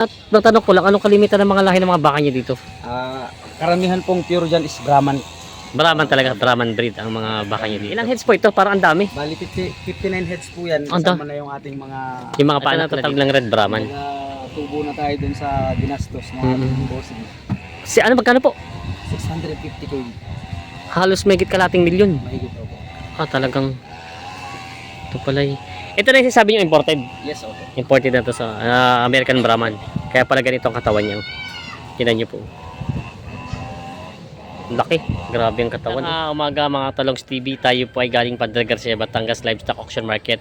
At natanong ko lang, anong kalimitan ng mga lahi ng mga baka niya dito? Karamihan pong pure dyan is Brahman. Brahman talaga, Brahman breed ang mga baka niya dito. Ilang heads po ito? Parang ang dami. Bali 59 heads po yan. Ando? Kasama na yung ating mga Yung mga paanak na dito. Ng Red Brahman. tubo na tayo dun sa ginastos ng ating bossing. Si ano, magkano po? 650k. Halos may kalating milyon. Mahigit po. Talagang ito pala ito na yung sasabi niyo imported. Yes, opo. Imported na to sa American Brahman. Kaya pala ganito ang katawan niya. Tingnan niyo po. Laki. Grabe ang katawan. Umaga mga Talongs TV. Tayo po ay galing Padre Garcia, Batangas Livestock Auction Market.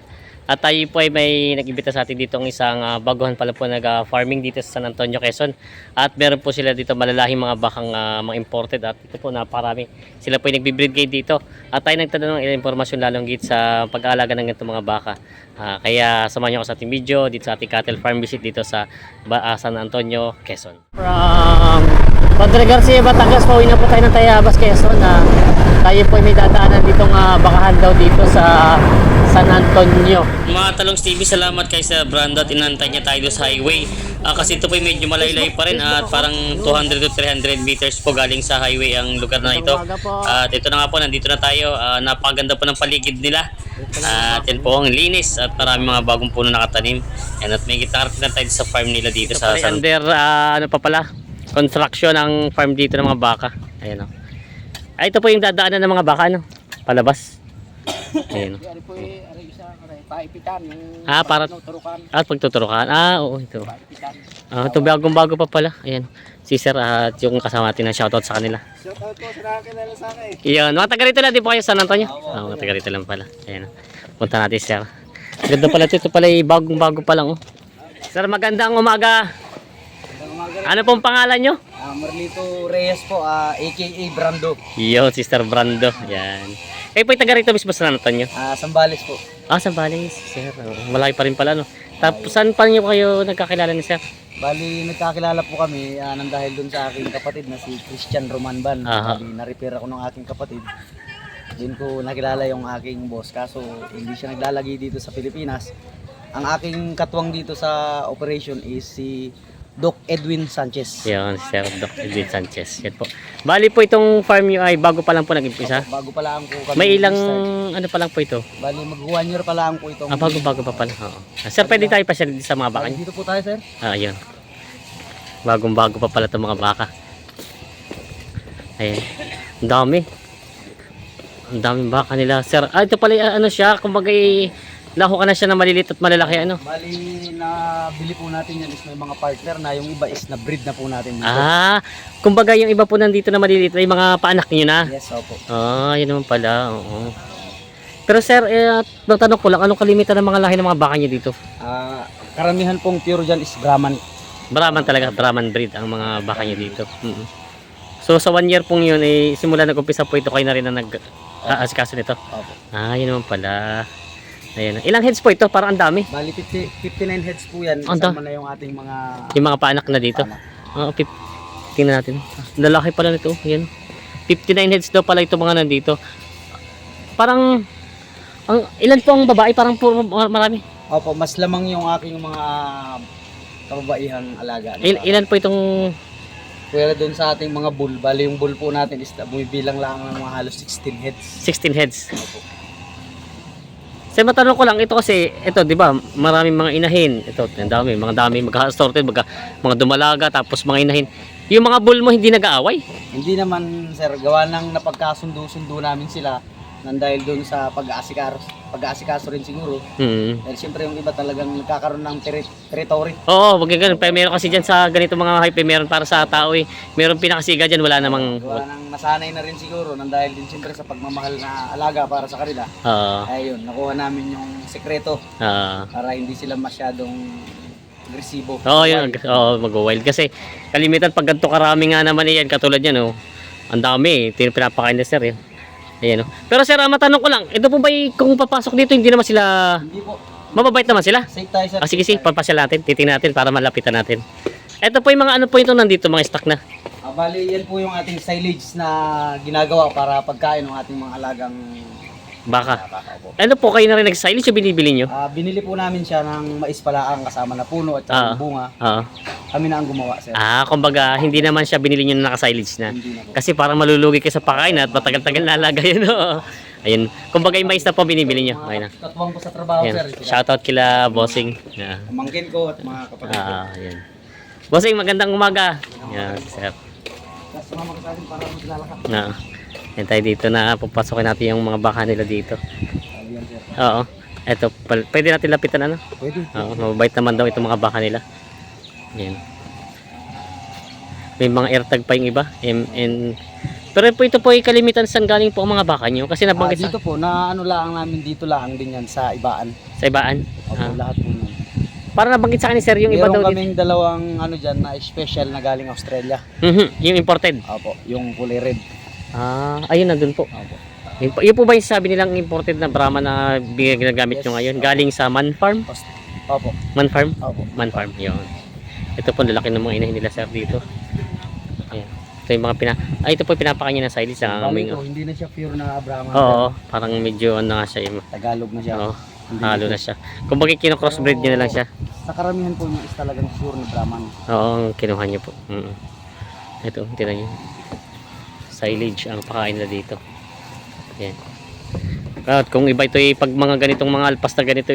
At tayo po ay may nag-imbita sa atin dito ng isang baguhan pala po nag-farming dito sa San Antonio, Quezon. At meron po sila dito malalahing mga bakang mga imported. At ito po napakarami. Sila po ay nagbe-breed gate dito. At tayo nagtanong ng ilang impormasyon lalong gate sa pag-aalaga ng ganitong mga baka. Kaya samahan nyo ako sa ating video dito sa ating cattle farm visit dito sa San Antonio, Quezon. From Padre Garcia, Batangas, pauwi na po tayo ng Tayabas, Quezon. Tayo po ay may dadaanan ditong bakahan daw dito sa San Antonio. Mga Talongs TV, salamat kay Sir Brando at inantay niya tayo sa highway. Kasi ito po ay medyo malaylay pa rin at parang 200 to 300 meters po galing sa highway ang lugar na ito. At ito na nga po, nandito na tayo. Napakaganda po ng paligid nila. At yan po ang linis at marami mga bagong puno nakatanim. At may gitarap na tayo sa farm nila dito ito sa San Antonio. Ano pa pala? Construction ang farm dito ng mga baka. Ayan o. Ito po yung dadaanan ng mga baka, ano? Palabas. Ayan o. Ano po paipitan. Para pagtuturukan. Oo, ito. Ito bagong-bago pa pala. Ayan. Si Sir at yung kasama natin na shoutout sa kanila. Shoutout po sa nakakilala sa akin. Iyan. Mga taga rito lang. Di po kayo San Antonio? Mga taga rito lang pala. Ayan. Punta natin, Sir. Ganda pala ito. Ito pala bagong-bago pa lang. Sir, magandang umaga. Ano pong pangalan nyo? Marlito Reyes po, aka Brando. Yo, Sister Brando. Yan. Kayo po yung taga rito mismo sa San Antonio? Sambales po. Sambales, Sir. Malaki pa rin pala, no? Tapos, saan pa niyo kayo nagkakilala ni Sir? Bali, nagkakilala po kami nang dahil dun sa aking kapatid na si Christian Romanban. Bali, na-repair ako ng aking kapatid. Doon ko nakilala yung aking boss. Kaso, hindi siya naglalagi dito sa Pilipinas. Ang aking katwang dito sa operation is si Doc Edwin Sanchez. Yan, Sir Doc Edwin Sanchez. Yan po. Bali po itong farm nyo ay bago pa lang po nag-impisa? Bago pa lang po kami. May ilang ano pa lang po ito? Bali, mag 1 year pa lang po itong... Bago-bago pa pala. Oo. Sir, pwede tayo pa siya sa mga baka nyo? Dito po tayo, sir. Ayun. Bagong-bago pa pala itong mga baka. Ayan. Ang dami. Ang daming baka nila. Sir, ito pala ano siya, kumbaga laho ka na siya na maliliit at malalaki ano? Bali, nabili po natin yan is may mga partner na yung iba is na-breed na po natin dito. Kumbaga yung iba po nandito na maliliit ay mga paanak niyo na? Yes, opo. Yun naman pala. Oo. Pero sir, natanong ko lang, anong kalimitan ng mga lahi ng mga baka niyo dito? Karamihan pong pure dyan is Brahman. Brahman talaga, Brahman breed ang mga baka niyo dito. So sa 1 year pong yun, simula nag-umpisa po ito kayo na rin na nag-asikaso nito? Opo. Yun naman pala. Ayan. Ilang heads po ito? Parang ang dami. Bali, 59 heads po yan. Ando? Kasama na yung ating mga... Yung mga paanak na dito? Tingnan natin. Lalaki pala nito. Ayan. 59 heads daw pala ito mga nandito. Parang, ilan po ang babae? Parang marami. Opo, mas lamang yung aking mga kababaihang alaga. Ilan po itong... Kaya doon sa ating mga bull, bali yung bull po natin is bumibilang lang ng mga halos 16 heads. 16 heads. Opo. Kasi matanong ko lang, ito kasi, ito, di ba, maraming mga inahin. Ito, ang dami, mga dami, magka-assorted, mga dumalaga, tapos mga inahin. Yung mga bull mo, hindi nag-aaway? Hindi naman, sir, gawa ng napagkasundo-sundo namin sila nang dahil doon sa pag-aasikaso rin siguro. Dahil siyempre yung iba talagang nagkakaroon ng territory. Oo, wag ganun. Pero meron kasi dyan sa ganito mga hype, meron para sa tao meron pinakasiga dyan, wala namang... Gawa ng nasanay na rin siguro nang dahil din siyempre sa pagmamahal na alaga para sa kanila. Ayun, nakuha namin yung sekreto para hindi sila masyadong agresibo. Yun. Mag-wild. Kasi kalimitan pag ganito karami nga naman yan, katulad yan, ang dami, pinapakain na sir, yun. Ayan, pero sir, matanong ko lang, ito po ba kung papasok dito, hindi naman sila... Hindi po. Mababait naman sila? Safe tayo, sir. Sige, papasyal natin, titingnan natin para malapitan natin. Ito po yung mga ano po ito nandito, mga stock na. Bali, yan po yung ating silage na ginagawa para pagkain ng ating mga alagang Baka. Baka po. Ano po kayo na rin nag-silage o binibili nyo? Binili po namin siya ng mais palaang kasama na puno at saka bunga. Oo. Kami na ang gumawa, sir. Kumbaga, hindi naman siya binili nyo na naka-silage na. Hindi na po. Kasi parang malulugi kayo sa pakain at matagal-tagal nalagay yun. Ayun. Kumbaga yung mais na po binibili nyo. Okay na. Katuwang ko sa trabaho, Ayan. sir. Shoutout kila Bossing. Yeah. Pamangkin ko at mga kapatid ko. Ayan. Bossing, magandang umaga. Yan, sir. Tapos sumama ka sa akin para maglalakad. Yan tayo dito na pupasokin natin yung mga baka nila dito. Ayan, sir. Oo. Eto, pwede natin lapitan ano? Pwede. Oo, mababait naman daw itong mga baka nila. Yan. May mga airtag pa yung iba. Pero po ito po ay kalimitan saan galing po ang mga baka nyo? Kasi nabanggit Dito po, na ano lang namin dito lang din yan sa ibaan. sa ibaan. Opo, lahat po nun. Parang nabanggit sa akin ni sir yung iba Meron daw dito. kaming dalawang ano dyan na special na galing Australia. Yung imported. Opo, yung kulay red. Ayun nandun po. Opo. Yun po ba yung sabi nilang imported na Brahma na ginagamit nyo ngayon? Galing sa Man Farm? Opo. Man Farm? Opo. Man Farm, yun. Ito po, lalaki ng mga inahin nila sir dito. Ayan. Ito yung mga ito po pinapakain niya ng silage sa aming. Hindi na siya pure na Brahman. Oo, parang medyo ano nga siya. Tagalog na siya. Oo, Hindi halo na siya. Kumbaga kino-crossbreed niyo na lang siya. Sa karamihan po niya is talagang pure na Brahman. Oo, ang kinuha niyo po. Ito, tingnan niyo. Silage ang pakain nila dito. Yan. At kung iba ito pag mga ganitong mga alpas na ganito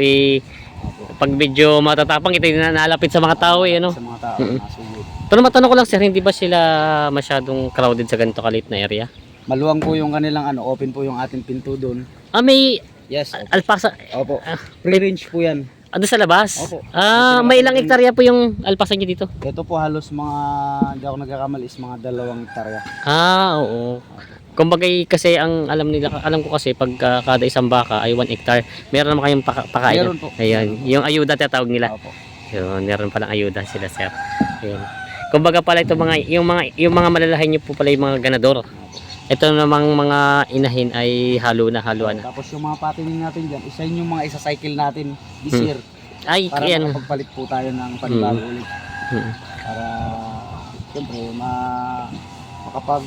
pag medyo matatapang ito nalapit sa mga tao ano. Sa mga tao, nasugod. Pero matanong ko lang sir, hindi ba sila masyadong crowded sa ganito kalit na area? Maluwang po yung kanilang open po yung ating pinto doon. May Yes. Opo. alpasa. Opo. Free range po yan. Doon sa labas? Opo. May ilang hektarya po yung alpasa niyo dito? Ito po halos mga, hindi ako nagkakamali, is mga 2 hektarya. Oo. Kumbaga kasi ang alam ko kasi pag kada isang baka ay 1 hectare, meron naman kayong pakain. Meron po. Ayan, yung ayuda tatawag nila. Opo. Yun, meron palang ayuda sila sir. Ayun. Kumbaga pala ito yung mga malalahay niyo po pala yung mga ganador. Ito namang mga inahin ay halo na. Tapos yung mga patining natin dyan, isa yun yung mga isa-cycle natin this year. Ay, Para yan. makapagpalit po tayo ng panibago ulit. Para, siyempre, makapag,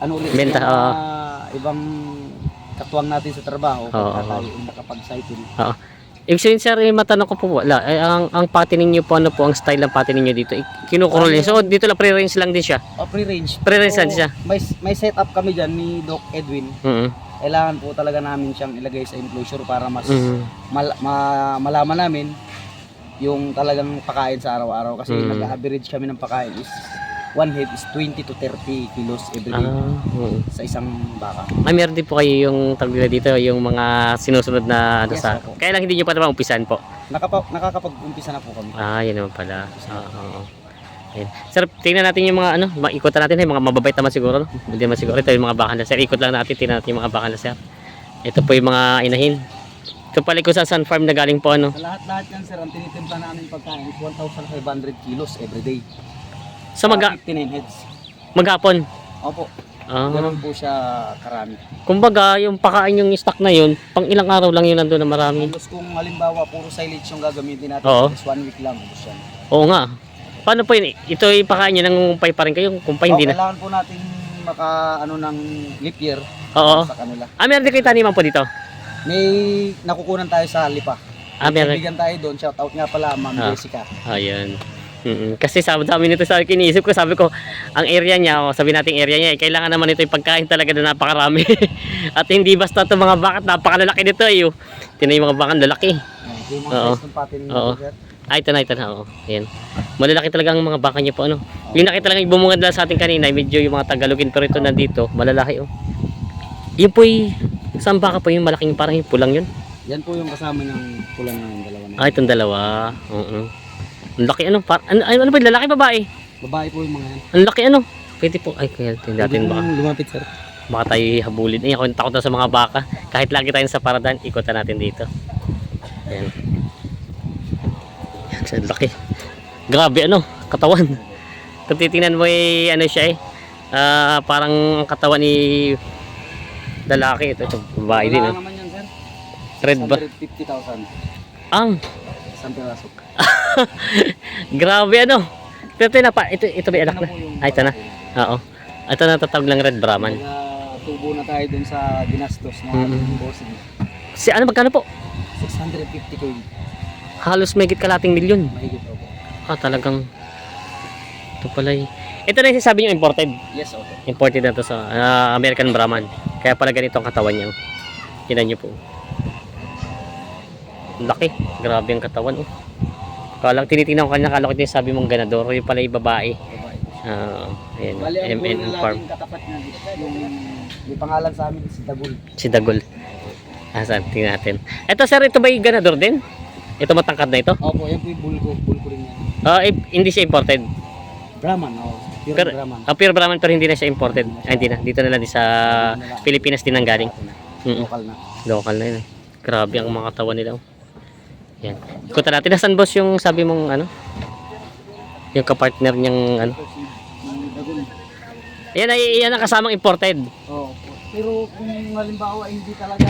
ulit, Benta, yung mga ibang katuwang natin sa trabaho, pagka tayo nakapag-cycle. Ibig sabihin sir, matanong ko po wala. Ang patining niyo po, ano po ang style ng patining niyo dito? Kinukurol niyo. So dito lang pre-range lang din siya. Free-range. Pre-range lang siya. May setup kami dyan ni Doc Edwin. Kailangan po talaga namin siyang ilagay sa enclosure para mas malaman namin yung talagang pakain sa araw-araw. Kasi nag-average kami ng pakain is one head is 20 to 30 kilos every day sa isang baka. Meron din po kayo yung tagila dito, yung mga sinusunod na Yes, sa... opo. Kaya lang hindi nyo pa naman umpisan po. Nakakapag-umpisa na po kami. Yan naman pala. Ayan. Sir, tingnan natin yung mga ikutan natin, yung mga mababait naman siguro. No? Hindi naman siguro. Ito yung mga baka na sir. Ikot lang natin, tingnan natin yung mga baka na sir. Ito po yung mga inahin. Ito pala ko sa Sun Farm na galing po ano. Sa lahat-lahat yan sir, ang tinitimpla namin pagkain is 1,500 kilos every day. Sa 59 heads. maghapon. Opo. Ganun po siya karami. Kumbaga, yung pakain yung stock na yun, pang ilang araw lang yun nandun na marami. Halos kung halimbawa puro silage yung gagamitin natin, is 1 week lang. Ubus yan. Oo nga. Paano po yun? Ito ipakain nyo, nangungumpay pa rin kayo? Kumpay hindi na? Kailangan po natin ng leap year Oo. sa kanila. Meron din kayo taniman po dito? May nakukunan tayo sa Lipa. Meron. Bigyan tayo doon. Shout out nga pala, Ma'am Jessica. Ayan. Kasi dami nito sa iniisip ko, sabi ko, ang area niya, sabi nating area niya, kailangan naman ito yung pagkain talaga na napakarami. At hindi basta ito mga bakat, napakalalaki nito eh. Tinay mga bakat, lalaki. Yung mga size ng patining natin, sir. Ito na. Ayan. Malalaki talaga ang mga baka niya po, ano. Yung nakita lang, bumungad lang sa atin kanina, medyo yung mga Tagalogin, pero ito nandito, malalaki oh. Yun po isang baka po yung malaking, parang yung pulang yun. Yan po yung kasama ng pulang ng dalawa na. Itong dalawa. Ang laki ano ba, lalaki babae? Babae po yung mga yan. Ang laki ano. Pwede po, kaya natin baka. Lumapit sir. Baka tayo habulin. Ako takot na sa mga baka. Kahit lagi tayo sa paradan, ikutan natin dito. Ayan. Ang laki. Grabe ano, katawan. Kung titingnan mo ano siya parang ang katawan ni lalaki. Ito babae din. Wala naman yan sir. Red ba? 150,000. Ang Isang piraso. grabe ano. Ito may anak na. Ito na. Oo. Ito na tatawag lang Red Brahman. Tubo na tayo dun sa ginastos na bossing. Si ano, magkano po? 650k. Halos may kalating milyon. Mahigit po. Talagang ito pala ito na yung sabi niyo imported. Yes, opo. Imported na to sa American Brahman. Kaya pala ganito ang katawan niya. Tingnan niyo po. Laki. Grabe ang katawan. Kalang tinitingnan ko kanya, kala ko yung sabi mong ganador. Yung pala yung babae. Ayan. Bali, ang MN bull na Farm. laging katapat na yung may pangalan sa amin si Dagul. Si Dagol. Saan? Tingnan natin. Ito sir, ito ba yung ganador din? Ito matangkad na ito? Opo, yan po yung bull ko. Bull ko rin yan. Hindi siya imported. Brahman, pure Pero, Brahman. pure Brahman pero hindi na siya imported. Hindi na. Dito na lang sa Pilipinas din ang galing. Local na. Local na yun. Grabe ang mga katawan nila. Yan. Ikutan natin. Nasaan boss yung sabi mong ano? Yung kapartner niyang ano? Yan ang kasamang imported. Oo. Pero kung halimbawa hindi talaga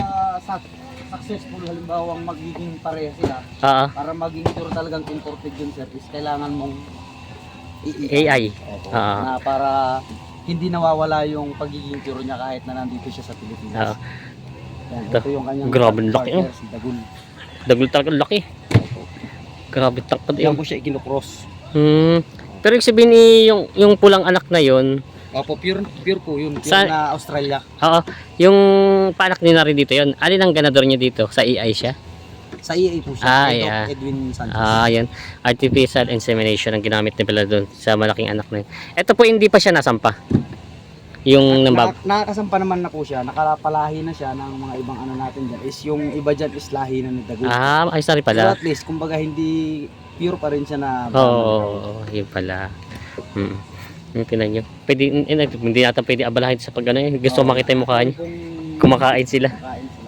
successful, halimbawa magiging pareha sila, para maging sure talagang imported yung sir, is kailangan mong AI. Na para hindi nawawala yung pagiging pure niya kahit na nandito siya sa Pilipinas. Yan, ito yung kanyang grabe laki, partner, si Dagul. Dagul talaga laki. Grabe takad Yan yun. po siya ikinocross. Pero yung sabihin yung pulang anak na yun. Opo, pure po yun. Pure Sa- na Australia. Yung panak niya na rin dito yun. Alin ang ganador niya dito? Sa AI siya? Sa EA po siya. Yeah. Edwin Sanchez. Yan. Artificial insemination ang ginamit nila doon sa malaking anak na yun. Ito po hindi pa siya nasampa. Yung Nakakasampa naman na po siya. Nakapalahi na siya ng mga ibang ano natin dyan. Is yung iba dyan is lahi na ni Dagul. ay sorry Pero pala. at least, kumbaga hindi pure pa rin siya na Yun pala. Yung tinan nyo. Pwede, hindi natin pwede abalahin sa pag ano yun. Gusto makita yung mukha niya. Kumakain sila.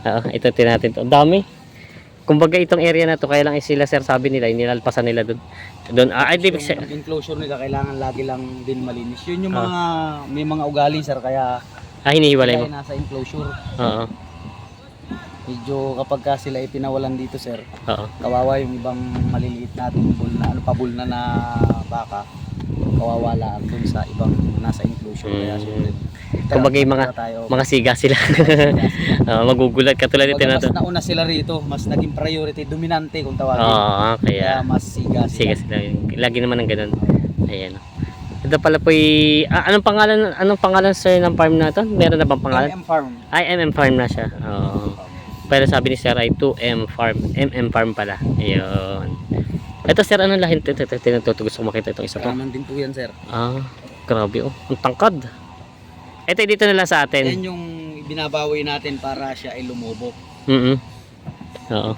Ito tinatin to. Ang dami. Kumbaga itong area na to, kaya lang sila sir sabi nila, inilalpasan nila doon. Yung enclosure nila kailangan lagi lang din malinis. Yun yung mga may mga ugali sir kaya hinihiwalay mo. nasa enclosure. Oo. Medyo kapag ka sila ipinawalan dito sir, Oo. kawawa yung ibang maliliit natin bull na pabul na baka. Kawawa lang dun sa ibang nasa enclosure kaya syempre. Kumbaga yung mga siga sila. Magugulat katulad dito na to. Mas nauna sila rito, mas naging priority, dominante kung tawagin. Kaya mas siga sila. Lagi naman ng ganun. Ayan. Ito pala po anong pangalan sir ng farm na to? Meron na bang pangalan? MM Farm. MM Farm na siya. Pero sabi ni Sir ay 2M Farm. MM Farm pala. Ayun. Ito sir, anong lahin? Ito gusto ko makita itong isa to. Brahman din po yan sir. Grabe Ang tangkad. Ito dito na lang sa atin. Yan yung binabawi natin para siya ay lumobo. Oo.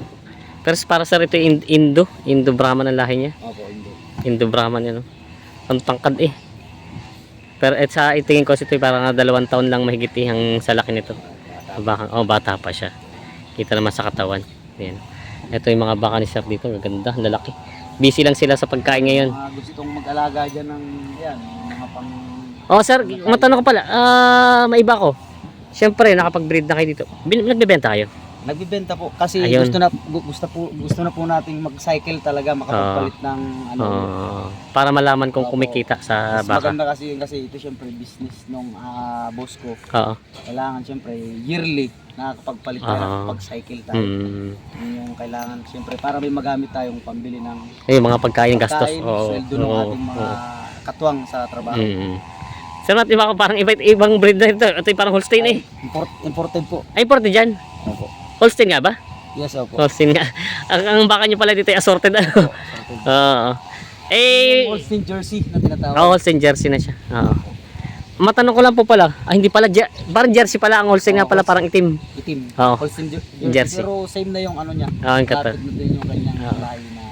Pero para sir ito Indo Brahman ang lahi niya. Opo, hindi. Indo Brahman yan. Ang tangkad Pero sa itingin ko ito parang 2 taon lang mahigit ang sa laki nito. Bata pa siya. Kita naman sa katawan. Ayan. Ito yung mga baka ni sir dito. Gaganda. Lalaki. Busy lang sila sa pagkain ngayon. Gustong mag-alaga dyan ng mga pang... Sir, matanong ko pala. May iba ko. Siyempre, nakapag-breed na kayo dito. Nagbebenta kayo? Nagbibenta po kasi Ayun. gusto na po nating mag-cycle talaga makapagpalit ng para malaman kung kumikita sa mas baka. maganda kasi ito syempre business nung boss ko. Kailangan syempre yearly nakakapagpalit tayo pag-cycle tayo. Yun yung kailangan syempre para may magamit tayong pambili ng mga pagkain gastos. Sweldo ng ating mga katuwang sa trabaho. Sir, iba ko parang ibang breed na ito. Ito yung parang Holstein Imported po. Ay, imported dyan. Opo. Holstein nga ba? Yes, opo. Holstein nga. ang baka nyo pala dito ay assorted. Holstein jersey na tinatawag. Holstein jersey na siya. Matanong ko lang po pala. Hindi pala, parang jersey pala. Ang Holstein nga pala parang itim. Itim. Holstein jersey. Pero same na yung ano niya. Ang kata. Lapit na din yung kanyang lahi na...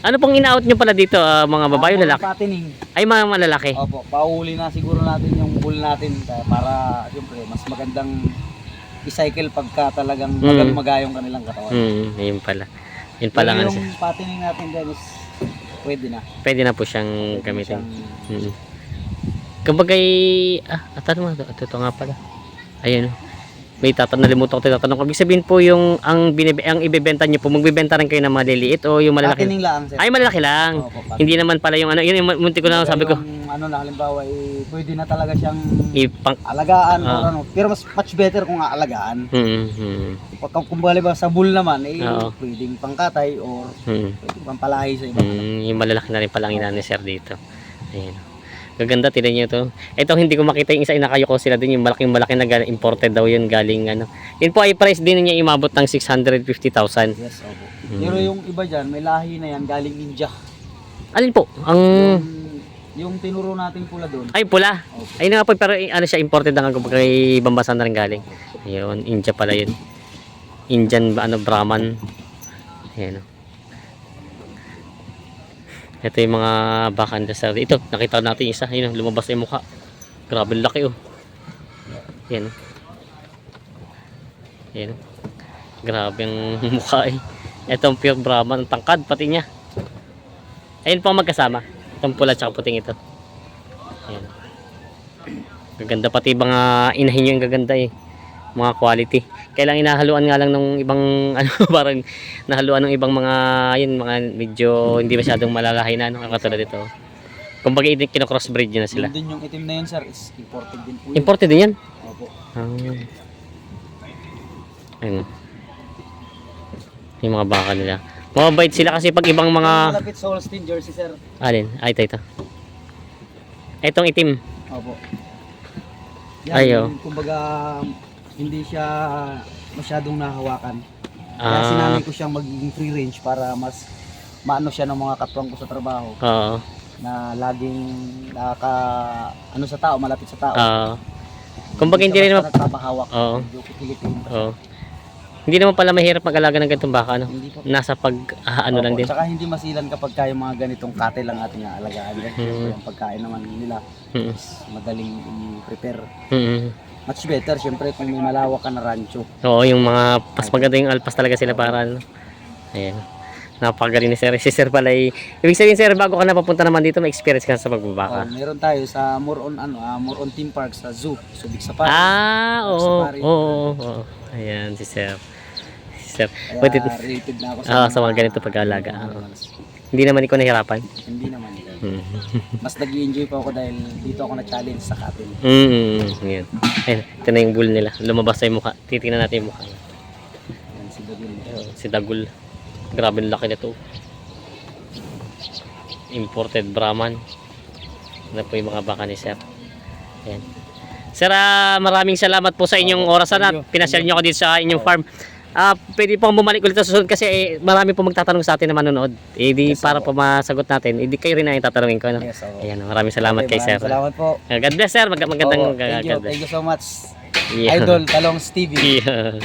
Ano pong ina-out nyo pala dito? Mga babae o lalaki? Patining. Ay, mga malalaki. Opo, pauli na siguro natin yung bull natin para siyempre mas magandang i-cycle pagka talagang magayong kanilang katawan. Yun pala. Yun pala nga siya. Yung patining natin dyan is pwede na. Pwede na po siyang gamitin. Kumbagay, ito nga pala. Ayan. May nalimutan ko tinatanong ko. Ibig sabihin po yung ang ibebenta niyo po, magbebenta rin kayo ng maliliit o yung malalaki? Akin lang, sir. Ay, malalaki lang. Opo, Hindi naman pala yung ano, yun yung munti ko na sabi ko. Yung ano na halimbawa, pwede na talaga siyang Ipang alagaan or ano. Pero mas much better kung aalagaan. Kung ba sa bull naman, Oo. pwedeng pangkatay or pwedeng pampalahi sa iba. Yung malalaki na rin pala ang inani sir dito. Ayan. Gaganda, tinan niyo to. Ito hindi ko makita yung isa, inakayoko sila din, yung malaki na imported daw yun galing ano. Yun po ay price din niya imabot ng 650,000. Yes, opo. Pero yung iba dyan, may lahi na yan galing India. Alin po? Yung tinuro natin pula doon. Ay, pula. Ay na nga po, pero ano siya, imported na nga kay Bambasa na rin galing. Ayun, India pala yun. Indian Brahman. Ayan. Ito yung mga baka nila sa ito. Nakita natin isa. Ayun, lumabas na yung mukha. Grabe laki oh. Ayan. Ayan. Grabe ang mukha eh. Ito ang pure Brahman. Ang tangkad pati niya. Ayun po ang magkasama. Itong pula tsaka puting ito. Ayan. Gaganda pati mga inahin nyo yung gaganda eh. Mga quality. Kailang inahaluan nga lang ng ibang ano parang nahaluan ng ibang mga yun mga medyo hindi masyadong malalahay na ano katulad dito. Kumbaga kino-crossbreed yun na sila. Din yung itim na yun, sir, is imported din po. Imported din yan? Opo. Ayun. Yung mga baka nila. Mababait sila kasi pag ibang mga Malapit sa Holstein Jersey, sir. alin? Ay ito. Etong itim. Opo. Ayo. Kumbaga hindi siya masyadong nahawakan. Kaya Ah. sinanay ko siyang magiging free range para mas maano siya ng mga katwang ko sa trabaho Oo. na laging ano sa tao, malapit sa tao. Kumbaga hindi rin naman nagpapahawak. Oo. Medyo kikilitin. Oo. Hindi naman pala mahirap mag-alaga ng ganitong baka no. Hindi po. Nasa pag ano lang Opo, din. Tsaka hindi masilan kapag kaya mga ganitong cattle lang ating aalagaan. Kasi yung pagkain naman nila Mm. is madaling i-prepare. Mm. Much better syempre kung may malawak ka na rancho. Oo, yung mga pas maganda yung alpas talaga sila para ano. Ayan. Napakagaling ni Sir. Si Sir pala ay ibig sabihin Sir, bago ka napapunta naman dito, may experience ka sa pagbabaka. Meron tayo sa more on theme park sa zoo, Subic Safari. Oo. Safari. Oo. Ayan si Sir. Si Sir. Kaya Pwede related na ako sa mga ganito pag-aalaga. Hindi naman ikaw nahirapan. Hindi naman. Mm. Mas nag-i-enjoy pa ako dahil dito ako na-challenge sa cattle. Ayan. Ayan. Ito na yung bull nila. Lumabas sa yung mukha. Titingnan natin yung mukha. Yan si Dagul. Si Dagul. Grabe ang laki nito. Imported Brahman. Ano po yung mga baka ni Sir. Ayan. Sir, maraming salamat po sa inyong orasan at pinasyal nyo ako dito sa inyong farm. Pwede po bumalik ulit sa susunod kasi marami po magtatanong sa atin na manonood. Di para po masagot natin, hindi kayo rin na yung tatanungin ko. No? Yes, Ayan, maraming salamat kay Sir. Salamat po. God bless Sir, magandang God bless. Thank you so much. Yeah. Idol Talongs TV. Yeah.